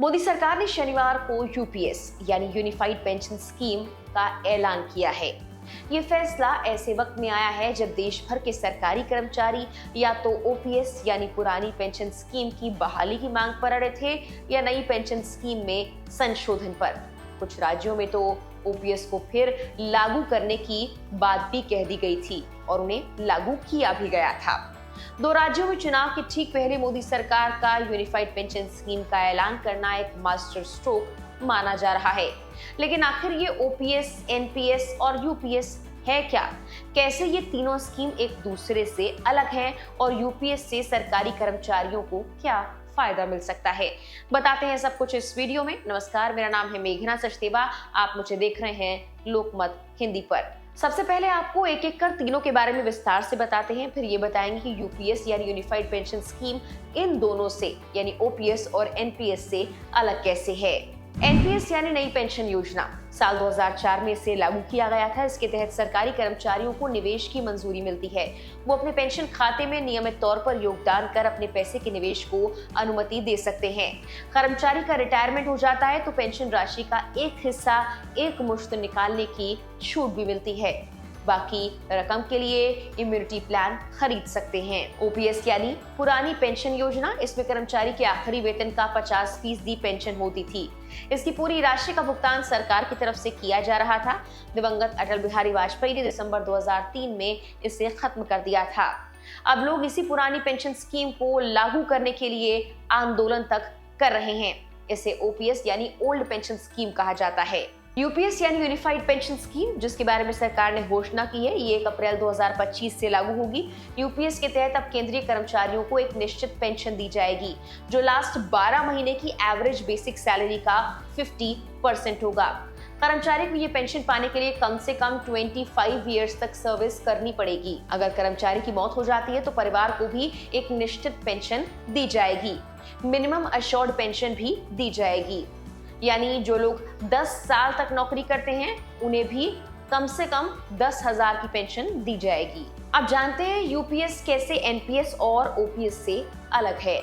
मोदी सरकार ने शनिवार को यूपीएस यानी यूनिफाइड पेंशन स्कीम का ऐलान किया है। ये फैसला ऐसे वक्त में आया है जब देश भर के सरकारी कर्मचारी या तो ओपीएस यानी पुरानी पेंशन स्कीम की बहाली की मांग पर अड़े थे या नई पेंशन स्कीम में संशोधन पर। कुछ राज्यों में तो ओपीएस को फिर लागू करने की बात भी कह दी गई थी और उन्हें लागू किया भी गया था। 2 राज्यों में चुनाव के ठीक पहले मोदी सरकार का यूनिफाइड पेंशन स्कीम का ऐलान करना एक मास्टर स्ट्रोक माना जा रहा है। लेकिन आखिर ये ओपीएस, एनपीएस और यूपीएस है क्या? कैसे ये तीनों स्कीम एक दूसरे से अलग हैं और यूपीएस से सरकारी कर्मचारियों को क्या फायदा मिल सकता है? बताते हैं सब कुछ इस वीडियो में। नमस्कार, मेरा नाम है मेघना सचदेवा। आप मुझे देख रहे हैं लोकमत हिंदी पर। सबसे पहले आपको एक एक कर तीनों के बारे में विस्तार से बताते हैं, फिर ये बताएंगे कि यूपीएस यानी यूनिफाइड पेंशन स्कीम इन दोनों से यानी ओपीएस और एनपीएस से अलग कैसे है। एनपीएस यानी नई पेंशन योजना साल 2004 में इसे लागू किया गया था। इसके तहत सरकारी कर्मचारियों को निवेश की मंजूरी मिलती है। वो अपने पेंशन खाते में नियमित तौर पर योगदान कर अपने पैसे के निवेश को अनुमति दे सकते हैं। कर्मचारी का रिटायरमेंट हो जाता है तो पेंशन राशि का एक हिस्सा एक मुश्त निकालने की छूट भी मिलती है। बाकी रकम के लिए इम्यूनिटी प्लान खरीद सकते हैं। ओपीएस यानी पुरानी पेंशन योजना, इसमें कर्मचारी के आखिरी वेतन का 50% पेंशन होती थी। इसकी पूरी राशि का भुगतान सरकार की तरफ से किया जा रहा था। दिवंगत अटल बिहारी वाजपेयी ने दिसंबर 2003 में इसे खत्म कर दिया था। अब लोग इसी पुरानी पेंशन स्कीम को लागू करने के लिए आंदोलन तक कर रहे हैं। इसे ओपीएस यानी ओल्ड पेंशन स्कीम कहा जाता है। यूपीएस यानी यूनिफाइड पेंशन स्कीम, जिसके बारे में सरकार ने घोषणा की है, ये 1 अप्रैल 2025 से लागू होगी। यूपीएस के तहत अब केंद्रीय कर्मचारियों को एक निश्चित पेंशन दी जाएगी जो लास्ट 12 महीने की एवरेज बेसिक सैलरी का 50% होगा। कर्मचारी को ये पेंशन पाने के लिए कम से कम 25 ईयर्स तक सर्विस करनी पड़ेगी। अगर कर्मचारी की मौत हो जाती है तो परिवार को भी एक निश्चित पेंशन दी जाएगी। मिनिमम अश्योर्ड पेंशन भी दी जाएगी, यानी जो लोग 10 साल तक नौकरी करते हैं उन्हें भी कम से कम 10,000 की पेंशन दी जाएगी। अब जानते हैं यूपीएस कैसे एनपीएस और ओपीएस से अलग है।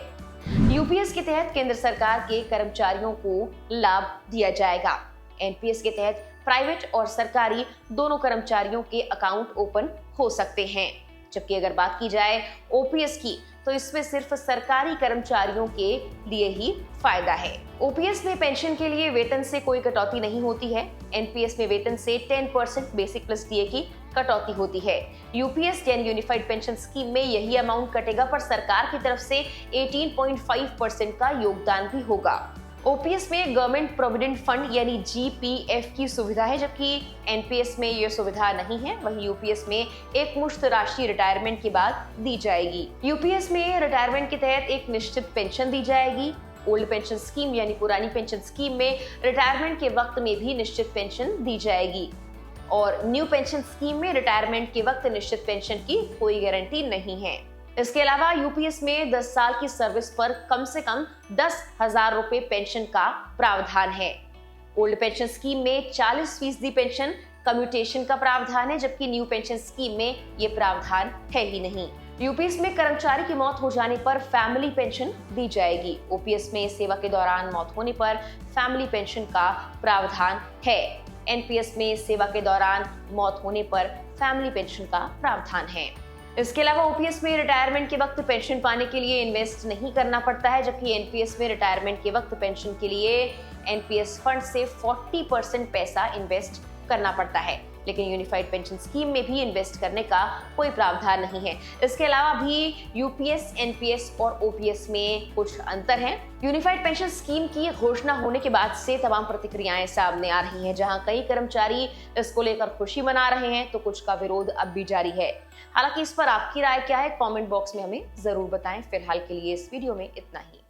यूपीएस के तहत केंद्र सरकार के कर्मचारियों को लाभ दिया जाएगा। एनपीएस के तहत प्राइवेट और सरकारी दोनों कर्मचारियों के अकाउंट ओपन हो सकते हैं। जबकि अगर बात की जाए ओपीएस की तो इसमें सिर्फ सरकारी कर्मचारियों के लिए ही फायदा है। ओपीएस में पेंशन के लिए वेतन से कोई कटौती नहीं होती है। एनपीएस में वेतन से 10% बेसिक प्लस डीए की कटौती होती है। यूपीएस यानी यूनिफाइड पेंशन स्कीम में यही अमाउंट कटेगा, पर सरकार की तरफ से 18.5% का योगदान भी होगा। ओपीएस में गवर्नमेंट प्रोविडेंट फंड यानी जीपीएफ की सुविधा है, जबकि एनपीएस में यह सुविधा नहीं है। वहीं यूपीएस में एक मुश्त राशि रिटायरमेंट के बाद दी जाएगी। यूपीएस में रिटायरमेंट के तहत एक निश्चित पेंशन दी जाएगी। ओल्ड पेंशन स्कीम यानी पुरानी पेंशन स्कीम में रिटायरमेंट के वक्त में भी निश्चित पेंशन दी जाएगी और न्यू पेंशन स्कीम में रिटायरमेंट के वक्त निश्चित पेंशन की कोई गारंटी नहीं है। इसके अलावा यूपीएस में 10 साल की सर्विस पर कम से कम 10,000 रुपए पेंशन का प्रावधान है। ओल्ड पेंशन स्कीम में 40% पेंशन कम्यूटेशन का प्रावधान है, जबकि न्यू पेंशन स्कीम में ये प्रावधान है ही नहीं। यूपीएस में कर्मचारी की मौत हो जाने पर फैमिली पेंशन दी जाएगी। ओपीएस में सेवा के दौरान मौत होने पर फैमिली पेंशन का प्रावधान है। एनपीएस में सेवा के दौरान मौत होने पर फैमिली पेंशन का प्रावधान है। इसके अलावा ओपीएस में रिटायरमेंट के वक्त पेंशन पाने के लिए इन्वेस्ट नहीं करना पड़ता है, जबकि एनपीएस में रिटायरमेंट के वक्त पेंशन के लिए एनपीएस फंड से 40% पैसा इन्वेस्ट करना पड़ता है। लेकिन यूनिफाइड पेंशन स्कीम में भी इन्वेस्ट करने का कोई प्रावधान नहीं है। इसके अलावा भी यूपीएस, एनपीएस और ओपीएस में कुछ अंतर हैं। यूनिफाइड पेंशन स्कीम की घोषणा होने के बाद से तमाम प्रतिक्रियाएं सामने आ रही हैं। जहां कई कर्मचारी इसको लेकर खुशी मना रहे हैं तो कुछ का विरोध अब भी जारी है। हालांकि इस पर आपकी राय क्या है, कमेंट बॉक्स में हमें जरूर बताएं। फिलहाल के लिए इस वीडियो में इतना ही।